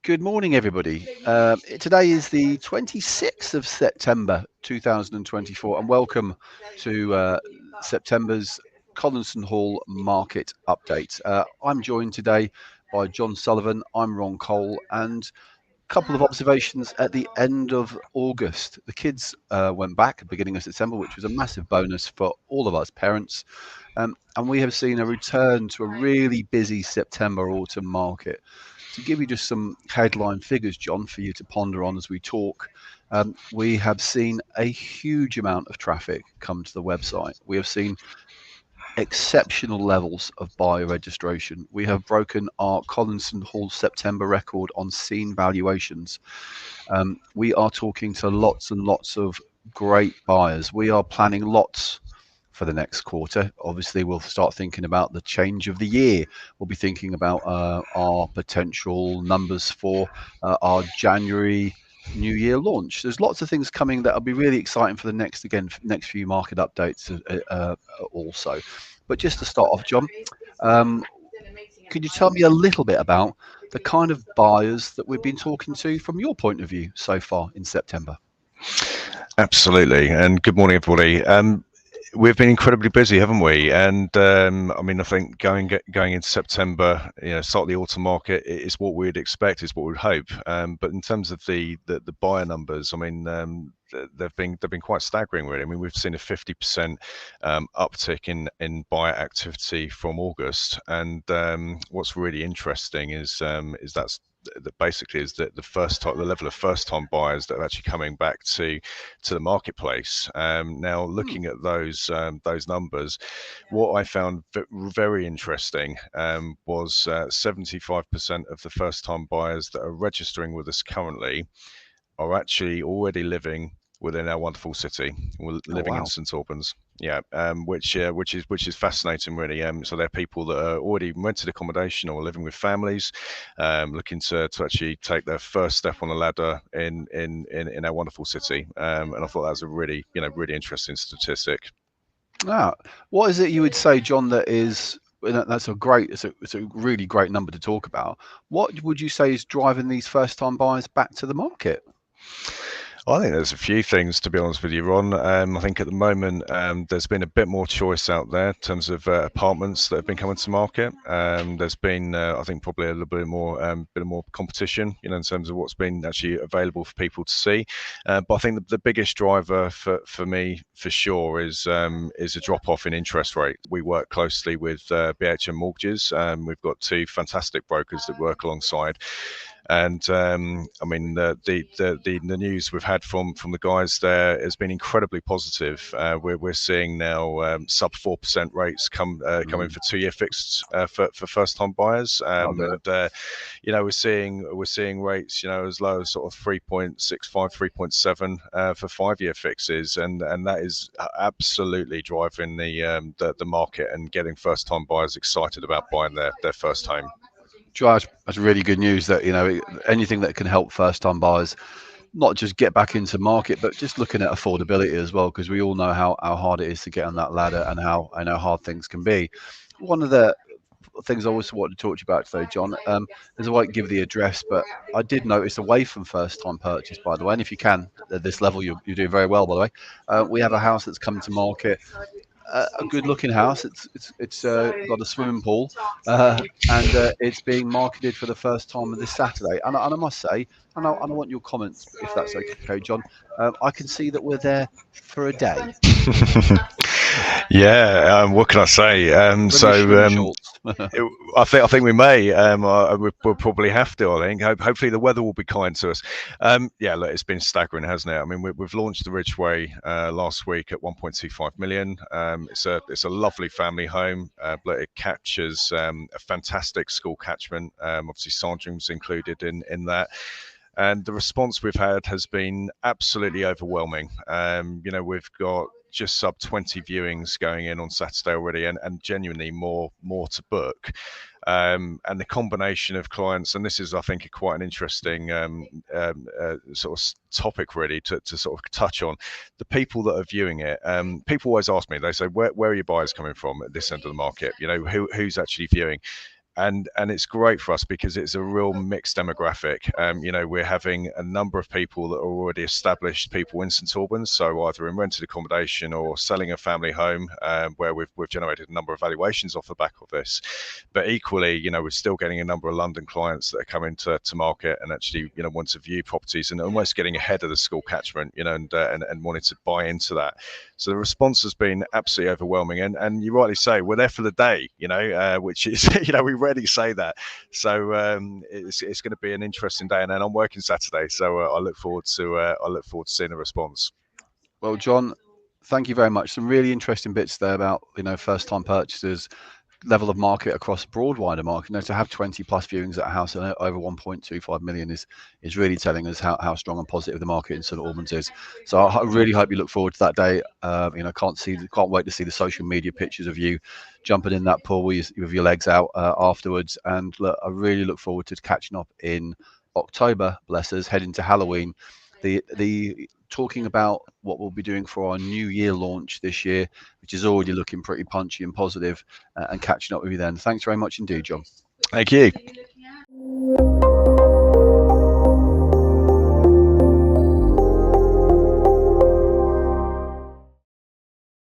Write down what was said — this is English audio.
Good morning, everybody. Today is the 26th of September 2024, and welcome to September's Collinston Hall Market Update. I'm joined today by John Sullivan. I'm Ron Cole, and a couple of observations at the end of August. The kids went back at the beginning of September, which was a massive bonus for all of us parents. And we have seen a return to a really busy September autumn market. To give you just some headline figures, John, for you to ponder on as we talk, we have seen a huge amount of traffic come to the website. We have seen exceptional levels of buyer registration. We have broken our Collinston Hall September record on scene valuations. We are talking to lots and lots of great buyers. We are planning lots for the next quarter. Obviously, we'll start thinking about the change of the year. We'll be thinking about our potential numbers for our January New Year launch. There's lots of things coming that will be really exciting for the next few market updates also. But just to start off, John, could you tell me a little bit about the kind of buyers that we've been talking to from your point of view so far in September? Absolutely, and good morning, everybody. We've been incredibly busy, haven't we? And I think going into September, start of the autumn market is what we'd expect, is what we'd hope. But in terms of the buyer numbers, they've been quite staggering, really. We've seen a 50% uptick in buyer activity from August, and what's really interesting is that basically is that the level of first-time buyers that are actually coming back to the marketplace. Now, looking at those numbers, what I found very interesting was 75% of the first-time buyers that are registering with us currently are actually already living within our wonderful city. We're living in St Albans, which is fascinating, really. So they're people that are already rented accommodation or living with families, looking to actually take their first step on the ladder in our wonderful city. And I thought that was a really interesting statistic. What is it you would say, John? It's a really great number to talk about. What would you say is driving these first-time buyers back to the market? I think there's a few things, to be honest with you, Ron. I think at the moment there's been a bit more choice out there in terms of apartments that have been coming to market. There's been, I think, probably a little bit more competition, in terms of what's been actually available for people to see. But I think the biggest driver for me, for sure, is a drop off in interest rate. We work closely with BHM Mortgages. We've got two fantastic brokers that work alongside. And the news we've had from the guys there has been incredibly positive. We're seeing now sub 4% rates coming for 2-year fixed for first time buyers, and we're seeing rates as low as sort of 3.65, 3.7 for 5-year fixes, and that is absolutely driving the market and getting first time buyers excited about buying their first home. That's really good news that anything that can help first-time buyers not just get back into market, but just looking at affordability as well, because we all know how hard it is to get on that ladder and how hard things can be. One of the things I always wanted to talk to you about today, John, is I won't give the address, but I did notice away from first-time purchase, by the way, and if you can at this level, you're doing very well, by the way. We have a house that's come to market. A good-looking house. It's got a swimming pool, and it's being marketed for the first time this Saturday. And I must say, and I want your comments if that's okay, John. I can see that we're there for a day. What can I say? I think we may. We'll probably have to. I think. Hopefully, the weather will be kind to us. Look, it's been staggering, hasn't it? We've launched the Ridgeway last week at 1.25 million. It's a lovely family home, but it captures a fantastic school catchment. Obviously, Sandring's included in that. And the response we've had has been absolutely overwhelming. We've got just sub 20 viewings going in on Saturday already, and genuinely more to book. And the combination of clients, and this is, I think, quite an interesting sort of topic really to sort of touch on. The people that are viewing it, people always ask me, they say, where are your buyers coming from at this end of the market? Who's actually viewing? and it's great for us because it's a real mixed demographic. We're having a number of people that are already established people in St Albans, so either in rented accommodation or selling a family home, where we've generated a number of valuations off the back of this. But equally, we're still getting a number of London clients that are coming to market and actually, want to view properties and almost getting ahead of the school catchment, and wanting to buy into that. So the response has been absolutely overwhelming, and you rightly say we're there for the day, which is, we rarely say that. So it's going to be an interesting day, and then I'm working Saturday, so I look forward to seeing the response. Well, John, thank you very much. Some really interesting bits there about first-time purchasers, level of market across broad wider market. To have 20 plus viewings at a house and over 1.25 million is really telling us how strong and positive the market in St Albans is. So I really hope you look forward to that day. Can't wait to see the social media pictures of you jumping in that pool with your legs out afterwards. And look, I really look forward to catching up in October, bless us, heading to Halloween. The talking about what we'll be doing for our new year launch this year, which is already looking pretty punchy and positive, and catching up with you then. Thanks very much indeed, John. Thank you.